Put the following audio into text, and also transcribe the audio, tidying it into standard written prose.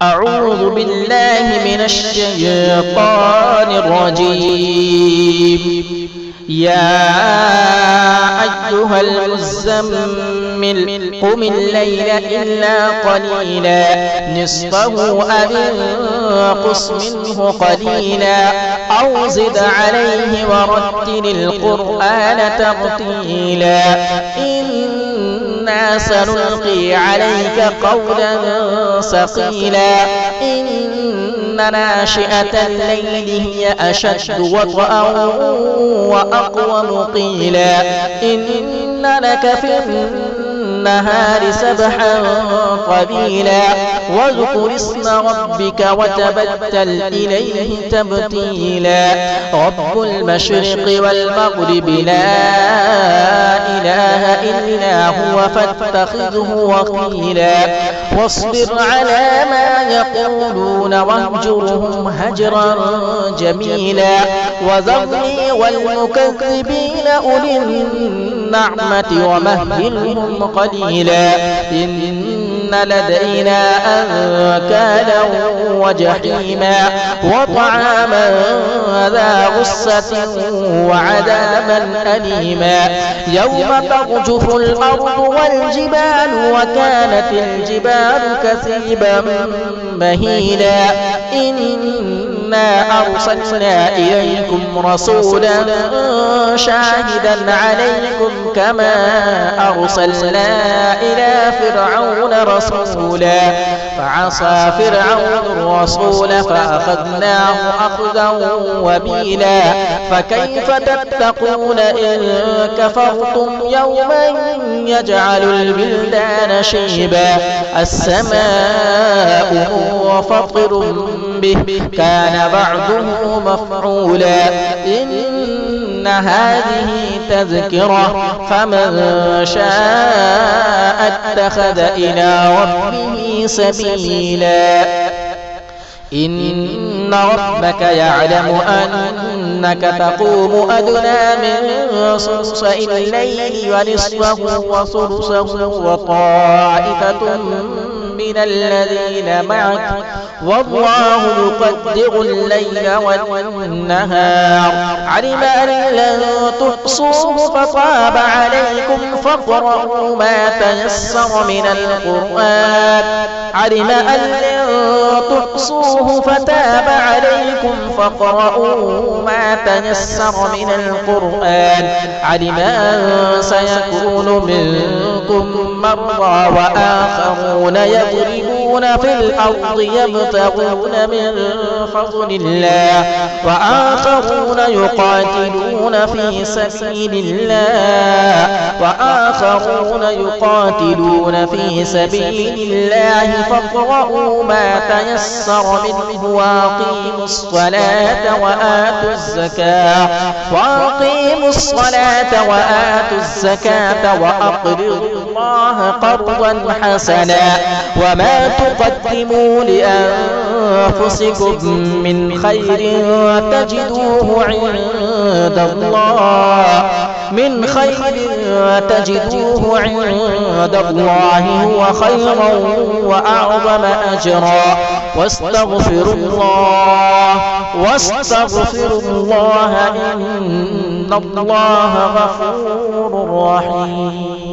أعوذ بالله من الشيطان الرجيم. يا أيها المزمل قم الليل إلا قليلا نصفه أو انقص منه قليلا أو زد عليه ورتل القرآن ترتيلا إنا سنلقي عليك قولا ثقيلا إن ناشئة الليل هي أشد وطئا وأقوم قيلا إن لك في النهار سبحا طويلا واذكر اسم ربك وتبتل إليه تبتيلا رب المشرق والمغرب لا إله إلا هو فاتخذه وكيلا واصبر على ما يقولون واهجرهم هجرا جميلا وذرني والمكذبين أولي النعمة ومهلهم قليلا إن لدينا أنكالا وجحيما وطعاما ذا غصة وعذابا أليما يوم ترجف الأرض والجبال وكانت الجبال كثيبا مهيلا إنا أرسلنا إليكم رسولا شاهدا عليكم كما أرسلنا إلى فرعون رسولا فعصى فرعون الرسول فأخذناه أخذا وبيلا فكيف تتقون إن كفرتم يوما يجعل البلدان شيبا السماء منفطر به كان بعده مفعولا إن هذه تذكرة فمن شاء اتخذ إلى ربه سبيلا إن ربك يعلم أنك تقوم أدنى من ثلثي الليل ونصفه وثلثه وطائفة من الذين معك والله يقدر الليل والنهار علم أن لن تحصوه فطاب عليكم فاقرؤوا ما تيسر من القرآن علم أن لن تحصوه فتاب عليكم فاقرؤوا ما تيسر من القرآن علم أن سيكون منكم مرضى وآخرون يضربون في الأرض يبتغون من فضل الله وآخرون يقاتلون في سبيل الله فاقرؤوا ما تيسر منه وأقيموا الصلاة وآتوا الزكاة وأقرضوا الله قرضا حسنا وما تقدموا لأنفسكم من خير تجدوه عند الله هو خيرا وأعظم أجرا واستغفروا الله إن الله غفور رحيم.